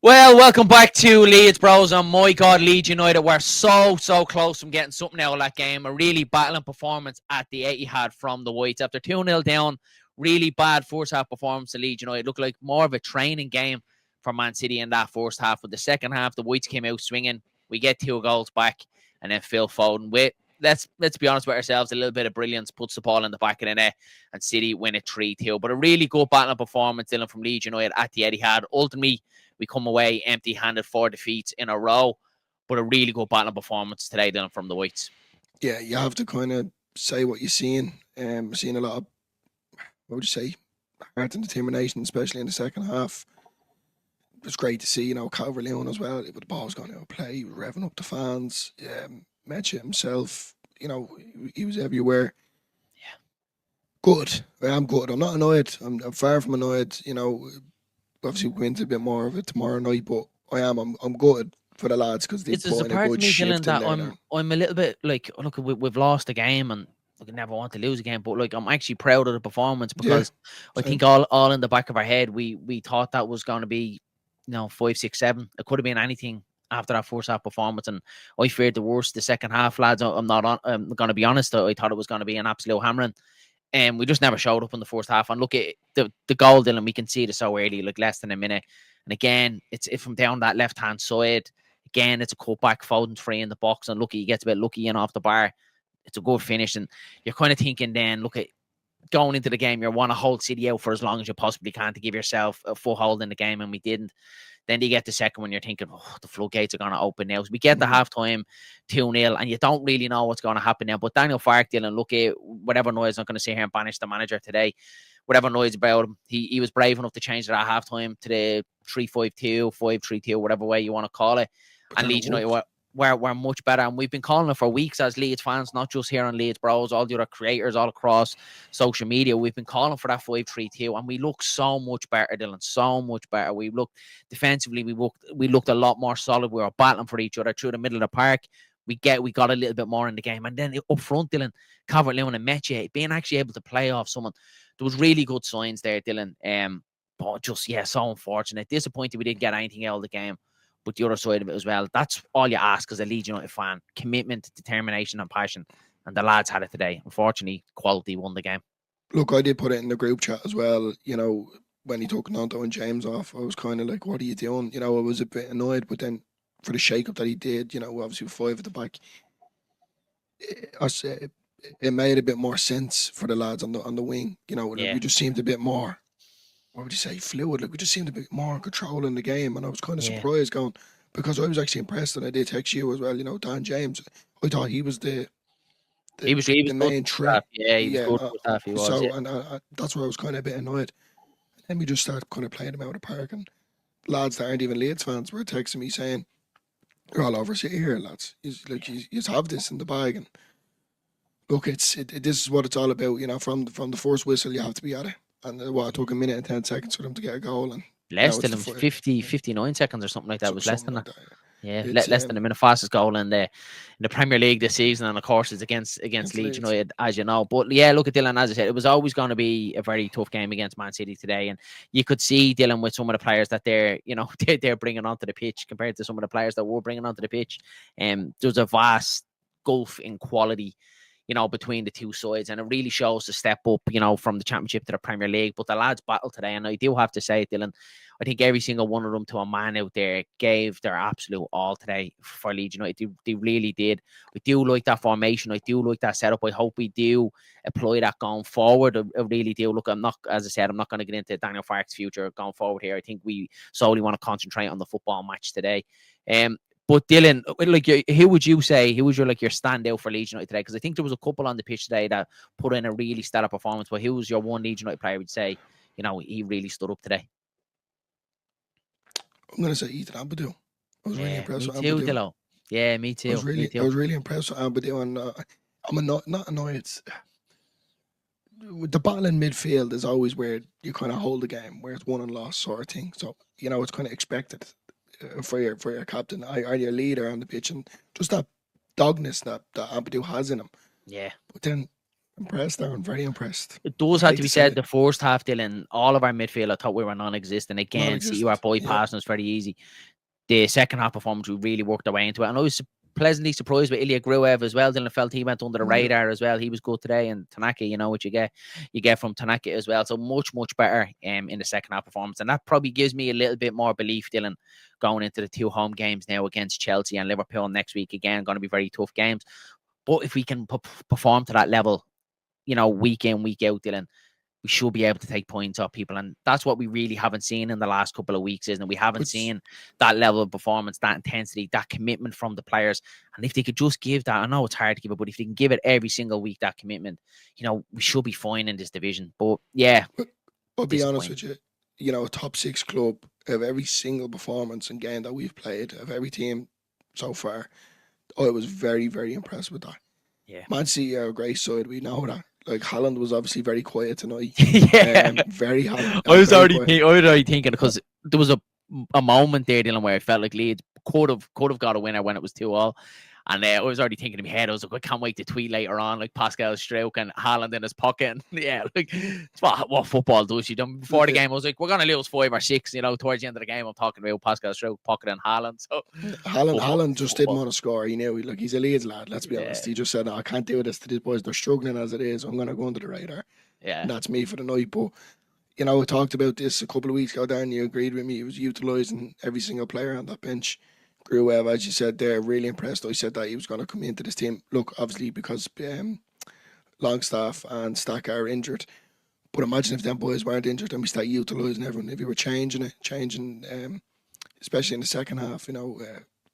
Well, welcome back to LeedsBros. And my God, Leeds United were so close from getting something out of that game. A really battling performance at the etihad from the Whites. After 2-0 down, really bad first half performance to Leeds United. Looked like more of a training game for Man City in that first half. But the second half, the Whites came out swinging. We get 2 goals back. And then Phil Foden with, let's be honest with ourselves, a little bit of brilliance puts the ball in the back of the net and City win it 3-2. But a really good battling performance, Dylan, from Leeds United at the etihad. Ultimately, we come away empty-handed, 4 defeats in a row, but a really good battle performance today, Dylan, from the Whites. Yeah, you have to kind of say what you're seeing. Seeing a lot of, what would you say, heart and determination, especially in the second half. It was great to see, Calvert-Lewin as well. But the ball's going out of play. He was revving up the fans. Mecha himself, he was everywhere. Yeah. Good. I'm good. I'm not annoyed. I'm far from annoyed. Obviously we'll go into a bit more of it tomorrow night, but I'm good for the lads because they've It's a put in a surprise to good me, Dylan, shift in that there now. I'm a little bit like, look, we've lost a game and we never want to lose again, but like I'm actually proud of the performance Yeah, because I same. think all in the back of our head we thought that was going to be 5, 6, 7. It could have been anything after that first half performance, and I feared the worst the second half, lads. I'm not on. I'm going to be honest. I thought it was going to be an absolute hammering. And we just never showed up in the first half. And look at the goal, Dylan. We can see it so early, like less than a minute. And again, it's from down that left hand side. Again, it's a cutback. Foden free in the box, and he gets a bit lucky and off the bar. It's a good finish, and you're kind of thinking then, look at going into the game, you want to hold City out for as long as you possibly can to give yourself a foothold in the game, and we didn't. Then you get the second one, you're thinking, oh, the floodgates are going to open now. So we get the halftime 2-0, and you don't really know what's going to happen now. But Daniel Farke, Dylan, look at whatever noise, I'm not going to sit here and banish the manager today. Whatever noise about him, he was brave enough to change it at halftime to the 3-5-2, 5-3-2, whatever way you want to call it. But And then it Leeds United worked. we're much better. And we've been calling it for weeks as Leeds fans, not just here on LeedsBros, all the other creators all across social media. We've been calling for that 5-3-2, and we look so much better, Dylan. So much better. We looked defensively, we looked a lot more solid. We were battling for each other through the middle of the park. We got a little bit more in the game. And then up front, Dylan, Calvert-Lewin and Meche being actually able to play off someone. There was really good signs there, Dylan. But just, so unfortunate. Disappointed we didn't get anything out of the game. But the other side of it as well, that's all you ask as a Leeds United fan. Commitment, determination and passion. And the lads had it today. Unfortunately, quality won the game. Look, I did put it in the group chat as well. When he took Nonto and James off, I was kind of like, what are you doing? I was a bit annoyed, but then for the shake up that he did, obviously with 5 at the back, it made a bit more sense for the lads on the wing. Like we just seemed a bit more, what would you say, fluid. Like we just seemed a bit more in control in the game, and I was kind of surprised going because I was actually impressed, and I did text you as well. Dan James, I thought he was He was the good main for threat. Yeah, he was Yeah. good for half. He was. So, and that's where I was kind of a bit annoyed. And then we just started kind of playing him out of the park, and lads that aren't even Leeds fans were texting me saying, "You're all over City here, lads. You just have this in the bag." And look, this is what it's all about. From the first whistle, you have to be at it. And it took a minute and 10 seconds for them to get a goal, and Less it's than 50, 59 seconds or something like that. It was less something than like that. that. Yeah, It's less than a minute. Fastest goal in the Premier League this season, and of course it's against Leeds Leeds. United, as you know. But yeah, look at Dylan. As I said, it was always going to be a very tough game against Man City today, and you could see Dylan with some of the players that they're bringing onto the pitch compared to some of the players that we're bringing onto the pitch. There's a vast gulf in quality between the two sides. And it really shows the step up, from the Championship to the Premier League. But the lads battled today, and I do have to say it, Dylan, I think every single one of them, to a man out there, gave their absolute all today for Leeds United. They really did. I do like that formation. I do like that setup. I hope we do apply that going forward. I really do. Look, I'm not going to get into Daniel Farke's future going forward here. I think we solely want to concentrate on the football match today. But Dylan, who would you say, who was your standout for Leeds United today? Because I think there was a couple on the pitch today that put in a really stellar performance. But who was your one Leeds United player would say, he really stood up today? I'm gonna say Ethan Ampadu. I was really impressed Me with too, Ampadu. Dillo. Yeah, me too. I was really impressed with Ampadu, and I'm not annoyed. With the battle in midfield is always where you kind of hold the game, where it's won and lost sort of thing. So it's kind of expected for your captain or your leader on the pitch, and just that dogness that Ampadu has in him. Yeah. But then Impressed, Darren. Very impressed. It does I have hate to be to say said, it. the first half, Dylan, all of our midfield, I thought we were non-existent. Again, see our Non-existent. boy Yeah. passing us very easy. The second half performance, we really worked our way into it. And I was pleasantly surprised with Ilya Gruev as well. Dylan felt he went under the Yeah. radar as well. He was good today. And Tanaka, you know what you get from Tanaka as well. So much, much better in the second half performance. And that probably gives me a little bit more belief, Dylan, going into the 2 home games now against Chelsea and Liverpool next week. Again, going to be very tough games. But if we can perform to that level, you know, week in, week out, Dylan, we should be able to take points off people. And that's what we really haven't seen in the last couple of weeks, isn't it? We haven't seen that level of performance, that intensity, that commitment from the players. And if they could just give that, I know it's hard to give it, but if they can give it every single week, that commitment, you know, we should be fine in this division. But yeah, I'll be honest with you. You know, a top 6 club of every single performance and game that we've played, of every team so far, I was very, very impressed with that. Yeah. Man City are a great side. We know that. Like, Haaland was obviously very quiet tonight. Yeah. Very happy. I was already thinking, because there was a moment there, Dylan, where I felt like Leeds could have got a winner when it was 2-2. And I was already thinking in my head, I was like, I can't wait to tweet later on, like Pascal Struijk and Haaland in his pocket. And yeah, like, it's what football does. You done before the game, I was like, we're gonna lose 5 or 6. You know, towards the end of the game, I'm talking about Pascal Struijk, pocket and Haaland. So Haaland just didn't want to score. He knew, like, he's a Leeds lad. Let's be honest. He just said, "No, I can't do this to these boys. They're struggling as it is. I'm gonna go under the radar." Yeah, and that's me for the night. But you know, we talked about this a couple of weeks ago, Dan. You agreed with me. He was utilising every single player on that bench. Gruev, as you said there, really impressed. I said that he was going to come into this team. Look, obviously, because Longstaff and Stack are injured. But imagine if them boys weren't injured and we start utilising everyone. If we were changing, especially in the second half, you know,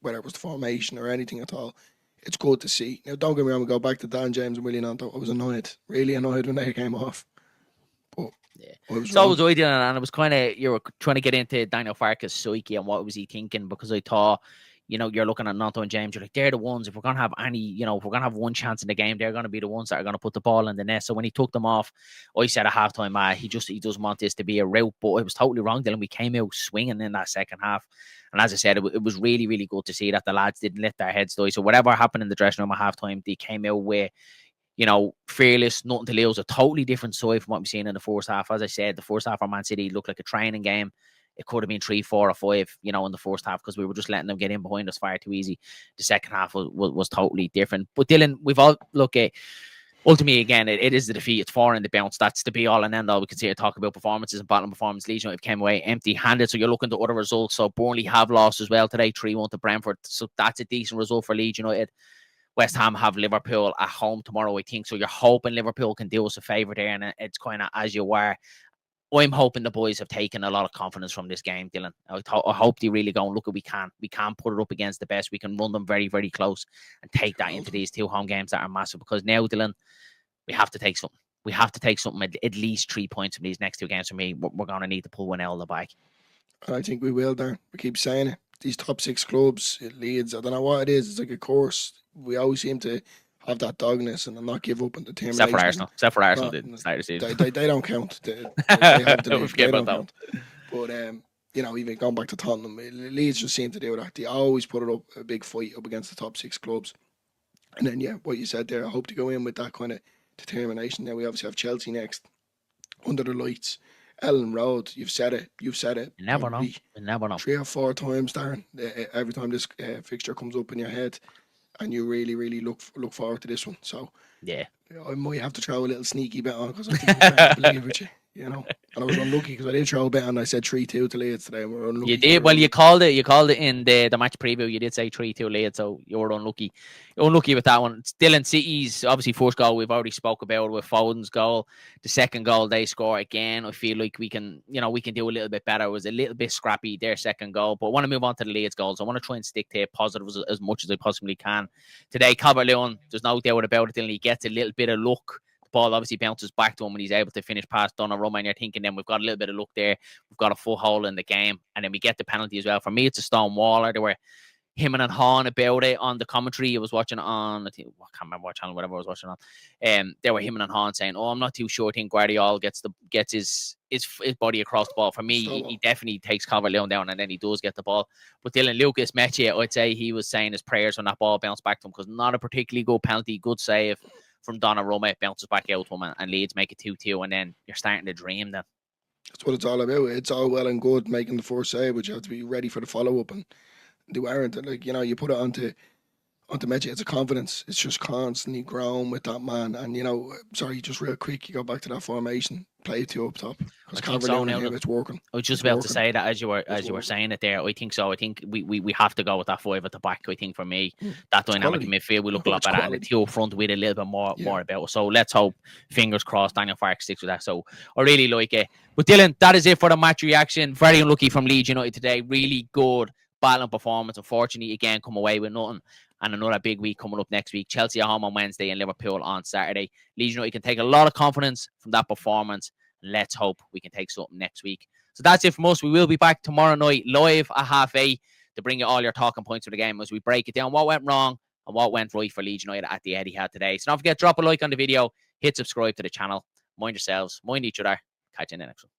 whether it was the formation or anything at all, it's good to see. Now, don't get me wrong, we go back to Dan James and Willie Nanto. I was annoyed, really annoyed when they came off. But yeah. So was I doing, and it was kind of, you were trying to get into Daniel Farke's psyche and what was he thinking, because I thought, you know, you're looking at Nanto and James, you're like, they're the ones, if we're going to have any, you know, if we're going to have one chance in the game, they're going to be the ones that are going to put the ball in the net. So when he took them off, I said at halftime, he doesn't want this to be a rout, but I was totally wrong, Dylan. We came out swinging in that second half. And as I said, it was really, really good to see that the lads didn't let their heads die. So whatever happened in the dressing room at halftime, they came out with, you know, fearless, nothing to lose, a totally different side from what we've seen in the first half. As I said, the first half for Man City looked like a training game. It could have been 3, 4, or 5, you know, in the first half, because we were just letting them get in behind us far too easy. The second half was totally different. But Dylan, we've all look at, ultimately, again, it is the defeat. It's 4 in the bounce. That's the be all and end all. We can see it talk about performances and bottom performance. Leeds United came away empty-handed. So you're looking to other results. So Burnley have lost as well today, 3-1 to Brentford. So that's a decent result for Leeds United. West Ham have Liverpool at home tomorrow, I think. So you're hoping Liverpool can do us a favour there, and it's kind of as you were. I'm hoping the boys have taken a lot of confidence from this game, Dylan. I hope they really go and look at we can put it up against the best. We can run them very, very close and take that into these 2 home games that are massive. Because now, Dylan, we have to take something. We have to take something, at least 3 points from these next 2 games. For me, we're going to need to pull one out of the bag. And I think we will, Darren. We keep saying it. These top 6 clubs, it Leeds, I don't know what it is. It's like a course. We always seem to have that dogness and not give up and determination. Except for Arsenal, didn't start the season. They don't count. They have the league. They don't count. But you know, even going back to Tottenham, Leeds just seem to do that. They always put it up a big fight up against the top 6 clubs. And then, yeah, what you said there, I hope to go in with that kind of determination. Now we obviously have Chelsea next, under the lights. Elland Road, you've said it. You never know. 3 or 4 times, Darren. Every time this fixture comes up in your head, and you really, really look forward to this one. So yeah, I might have to throw a little sneaky bet on, because I think I'm trying to believe with you know. And I was unlucky because I did throw a bet and I said 3-2 to Leeds today. We're unlucky. You did. Well, you called it. You called it in the match preview. You did say 3-2 Leeds, so you were unlucky. You're unlucky with that one. Still in City's obviously first goal we've already spoke about with Foden's goal. The second goal they score again. I feel like we can do a little bit better. It was a little bit scrappy their second goal, but I want to move on to the Leeds goals. I want to try and stick to positives as much as I possibly can. Today, Calvert-Lewin, there's no doubt about it. He gets a little bit of luck. Ball obviously bounces back to him and he's able to finish past Donnarumma, and you're thinking then we've got a little bit of luck there. We've got a full hole in the game, and then we get the penalty as well. For me, it's a stone waller. There were him and Han about it on the commentary. I was watching on, I can't remember what channel, whatever I was watching on. There were him and Han saying, "Oh, I'm not too sure. I think Guardiola gets his body across the ball." For me, he definitely takes Calvert-Lewin down, and then he does get the ball. But Dylan Lucas Meche, I'd say he was saying his prayers when that ball bounced back to him, because not a particularly good penalty, good save from Donnarumma. It bounces back out to him, and Leeds make it 2-2, and then you're starting to dream then. That's what it's all about. It's all well and good making the first save, but you have to be ready for the follow up, and they aren't. And like, you know, you put it onto Mechi, it's a confidence. It's just constantly growing with that man. And you know, sorry, just real quick, you go back to that formation, play 2 up top, because Calvert-Lewin here, it's working. I was just about to say that as you were saying it there. I think so. I think we have to go with that 5 at the back. I think for me, that dynamic in midfield, we look a lot better, and the 2 up front with a little bit more about. So let's hope, fingers crossed, Daniel Farke sticks with that. So I really like it. But Dylan, that is it for the match reaction. Very unlucky from Leeds United today. Really good battling performance. Unfortunately, again, come away with nothing. And another big week coming up next week. Chelsea at home on Wednesday and Liverpool on Saturday. Leeds United can take a lot of confidence from that performance. Let's hope we can take something next week. So that's it from us. We will be back tomorrow night live at 8:30 to bring you all your talking points for the game as we break it down, what went wrong and what went right for Leeds United at the Etihad today. So don't forget, drop a like on the video, hit subscribe to the channel. Mind yourselves, mind each other. Catch you in the next one.